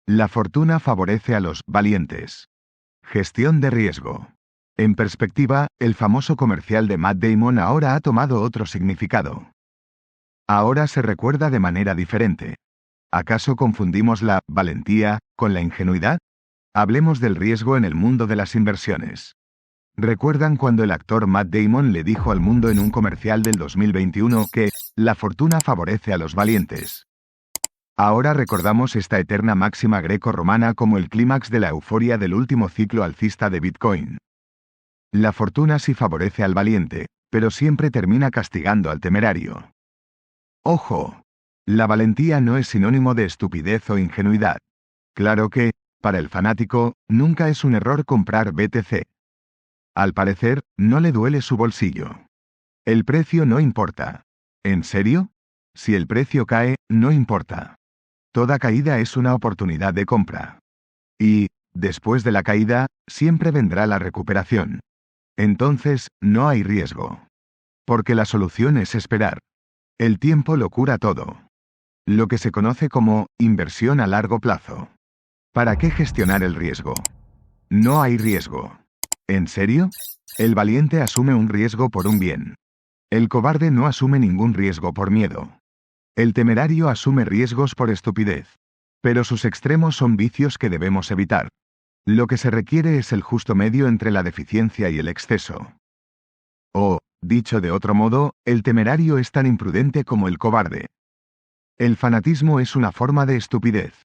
La fortuna favorece a los valientes. Gestión de riesgo. En perspectiva, el famoso comercial de Matt Damon ahora ha tomado otro significado. Ahora se recuerda de manera diferente. ¿Acaso confundimos la valentía con la ingenuidad? Hablemos del riesgo en el mundo de las inversiones. ¿Recuerdan cuando el actor Matt Damon le dijo al mundo en un comercial del 2021 que la fortuna favorece a los valientes? Ahora recordamos esta eterna máxima greco-romana como el clímax de la euforia del último ciclo alcista de Bitcoin. La fortuna sí favorece al valiente, pero siempre termina castigando al temerario. ¡Ojo! La valentía no es sinónimo de estupidez o ingenuidad. Claro que, para el fanático, nunca es un error comprar BTC. Al parecer, no le duele su bolsillo. El precio no importa. ¿En serio? Si el precio cae, no importa. Toda caída es una oportunidad de compra. Y, después de la caída, siempre vendrá la recuperación. Entonces, no hay riesgo. Porque la solución es esperar. El tiempo lo cura todo. Lo que se conoce como inversión a largo plazo. ¿Para qué gestionar el riesgo? No hay riesgo. ¿En serio? El valiente asume un riesgo por un bien. El cobarde no asume ningún riesgo por miedo. El temerario asume riesgos por estupidez. Pero sus extremos son vicios que debemos evitar. Lo que se requiere es el justo medio entre la deficiencia y el exceso. O, dicho de otro modo, el temerario es tan imprudente como el cobarde. El fanatismo es una forma de estupidez.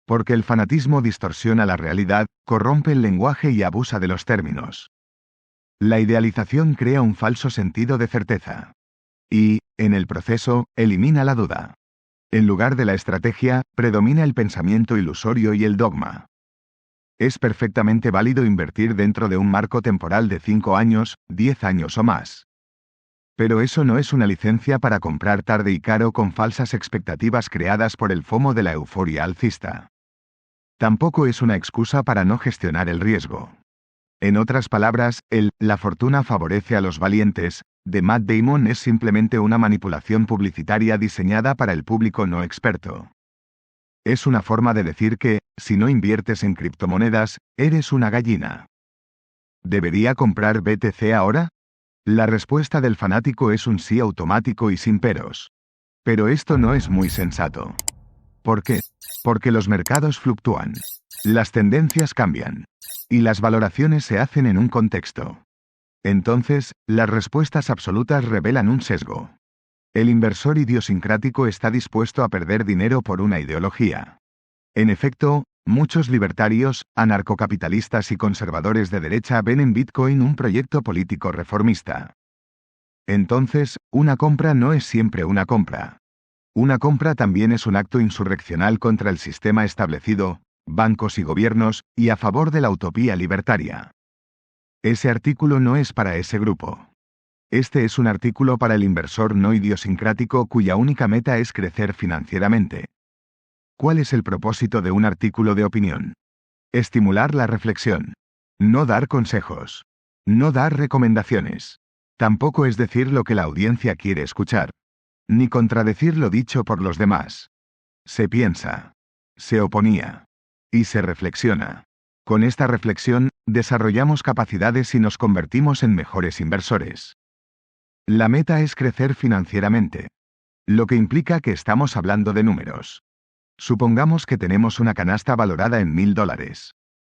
Porque el fanatismo distorsiona la realidad, corrompe el lenguaje y abusa de los términos. La idealización crea un falso sentido de certeza. Y, en el proceso, elimina la duda. En lugar de la estrategia, predomina el pensamiento ilusorio y el dogma. Es perfectamente válido invertir dentro de un marco temporal de 5 años, 10 años o más. Pero eso no es una licencia para comprar tarde y caro con falsas expectativas creadas por el FOMO de la euforia alcista. Tampoco es una excusa para no gestionar el riesgo. En otras palabras, la fortuna favorece a los valientes, de Matt Damon es simplemente una manipulación publicitaria diseñada para el público no experto. Es una forma de decir que, si no inviertes en criptomonedas, eres una gallina. ¿Debería comprar BTC ahora? La respuesta del fanático es un sí automático y sin peros. Pero esto no es muy sensato. ¿Por qué? Porque los mercados fluctúan. Las tendencias cambian. Y las valoraciones se hacen en un contexto. Entonces, las respuestas absolutas revelan un sesgo. El inversor idiosincrático está dispuesto a perder dinero por una ideología. En efecto, muchos libertarios, anarcocapitalistas y conservadores de derecha ven en Bitcoin un proyecto político reformista. Entonces, una compra no es siempre una compra. Una compra también es un acto insurreccional contra el sistema establecido, bancos y gobiernos, y a favor de la utopía libertaria. Ese artículo no es para ese grupo. Este es un artículo para el inversor no idiosincrático cuya única meta es crecer financieramente. ¿Cuál es el propósito de un artículo de opinión? Estimular la reflexión. No dar consejos. No dar recomendaciones. Tampoco es decir lo que la audiencia quiere escuchar. Ni contradecir lo dicho por los demás. Se piensa. Se oponía. Y se reflexiona. Con esta reflexión, desarrollamos capacidades y nos convertimos en mejores inversores. La meta es crecer financieramente. Lo que implica que estamos hablando de números. Supongamos que tenemos una canasta valorada en $1000.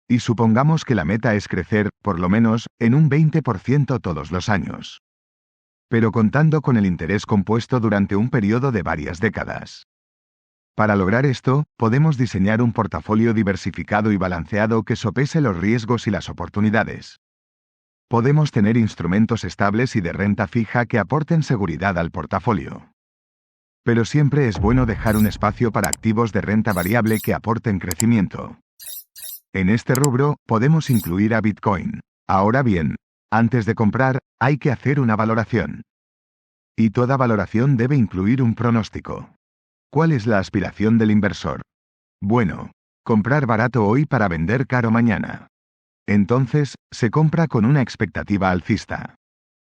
Y supongamos que la meta es crecer, por lo menos, en un 20% todos los años. Pero contando con el interés compuesto durante un periodo de varias décadas. Para lograr esto, podemos diseñar un portafolio diversificado y balanceado que sopese los riesgos y las oportunidades. Podemos tener instrumentos estables y de renta fija que aporten seguridad al portafolio. Pero siempre es bueno dejar un espacio para activos de renta variable que aporten crecimiento. En este rubro, podemos incluir a Bitcoin. Ahora bien, antes de comprar, hay que hacer una valoración. Y toda valoración debe incluir un pronóstico. ¿Cuál es la aspiración del inversor? Bueno, comprar barato hoy para vender caro mañana. Entonces, se compra con una expectativa alcista.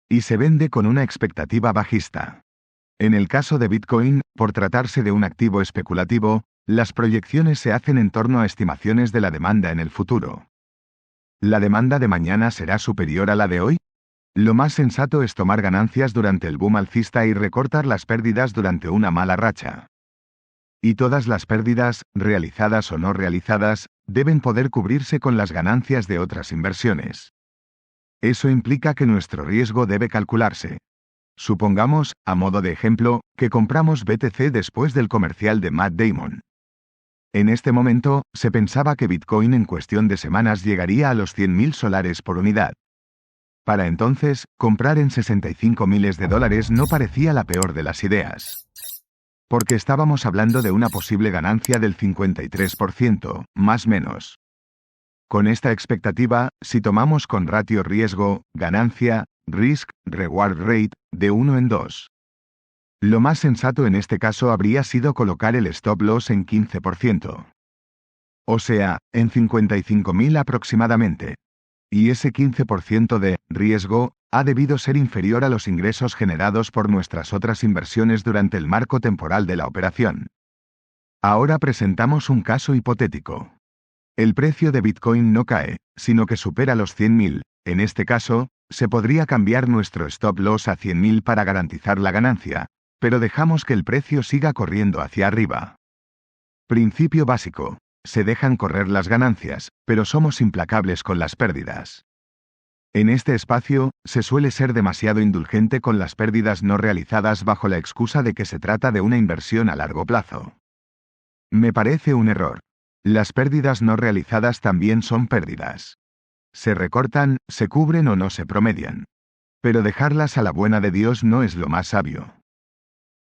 Y se vende con una expectativa bajista. En el caso de Bitcoin, por tratarse de un activo especulativo, Las proyecciones se hacen en torno a estimaciones de la demanda en el futuro. ¿La demanda de mañana será superior a la de hoy? Lo más sensato es tomar ganancias durante el boom alcista y recortar las pérdidas durante una mala racha. Y todas las pérdidas, realizadas o no realizadas, deben poder cubrirse con las ganancias de otras inversiones. Eso implica que nuestro riesgo debe calcularse. Supongamos, a modo de ejemplo, que compramos BTC después del comercial de Matt Damon. En este momento, se pensaba que Bitcoin en cuestión de semanas llegaría a los $100.000 por unidad. Para entonces, comprar en $65.000 no parecía la peor de las ideas. Porque estábamos hablando de una posible ganancia del 53%, más o menos. Con esta expectativa, si tomamos con ratio riesgo-ganancia, risk-reward rate, de 1 en 2. Lo más sensato en este caso habría sido colocar el stop loss en 15%. O sea, en 55.000 aproximadamente. Y ese 15% de riesgo ha debido ser inferior a los ingresos generados por nuestras otras inversiones durante el marco temporal de la operación. Ahora presentamos un caso hipotético. El precio de Bitcoin no cae, sino que supera los 100.000. En este caso, se podría cambiar nuestro stop loss a 100.000 para garantizar la ganancia, pero dejamos que el precio siga corriendo hacia arriba. Principio básico. Se dejan correr las ganancias, pero somos implacables con las pérdidas. En este espacio, se suele ser demasiado indulgente con las pérdidas no realizadas bajo la excusa de que se trata de una inversión a largo plazo. Me parece un error. Las pérdidas no realizadas también son pérdidas. Se recortan, se cubren o no se promedian. Pero dejarlas a la buena de Dios no es lo más sabio.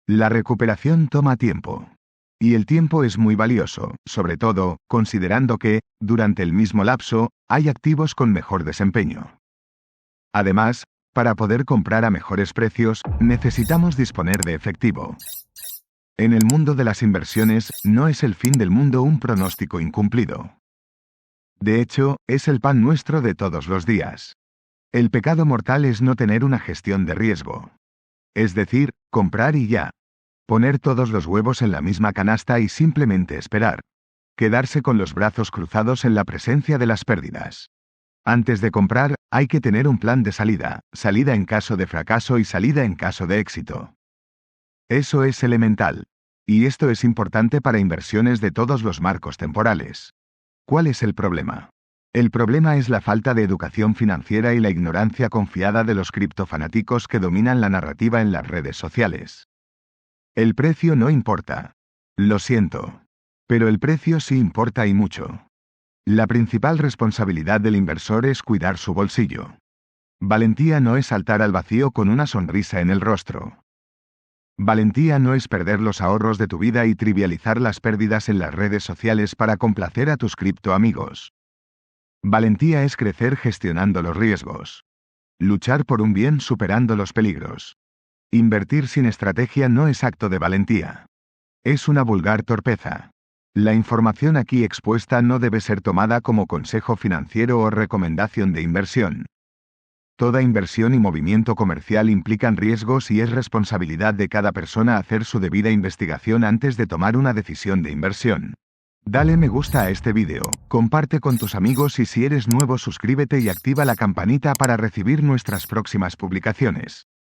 La recuperación toma tiempo. Y el tiempo es muy valioso, sobre todo, considerando que, durante el mismo lapso, hay activos con mejor desempeño. Además, para poder comprar a mejores precios, necesitamos disponer de efectivo. En el mundo de las inversiones, no es el fin del mundo un pronóstico incumplido. De hecho, es el pan nuestro de todos los días. El pecado mortal es no tener una gestión de riesgo. Es decir, comprar y ya. Poner todos los huevos en la misma canasta y simplemente esperar. Quedarse con los brazos cruzados en la presencia de las pérdidas. Antes de comprar, hay que tener un plan de salida, salida en caso de fracaso y salida en caso de éxito. Eso es elemental. Y esto es importante para inversiones de todos los marcos temporales. ¿Cuál es el problema? El problema es la falta de educación financiera y la ignorancia confiada de los criptofanáticos que dominan la narrativa en las redes sociales. El precio no importa. Lo siento. Pero el precio sí importa y mucho. La principal responsabilidad del inversor es cuidar su bolsillo. Valentía no es saltar al vacío con una sonrisa en el rostro. Valentía no es perder los ahorros de tu vida y trivializar las pérdidas en las redes sociales para complacer a tus criptoamigos. Valentía es crecer gestionando los riesgos. Luchar por un bien superando los peligros. Invertir sin estrategia no es acto de valentía. Es una vulgar torpeza. La información aquí expuesta no debe ser tomada como consejo financiero o recomendación de inversión. Toda inversión y movimiento comercial implican riesgos y es responsabilidad de cada persona hacer su debida investigación antes de tomar una decisión de inversión. Dale me gusta a este vídeo, comparte con tus amigos y si eres nuevo suscríbete y activa la campanita para recibir nuestras próximas publicaciones.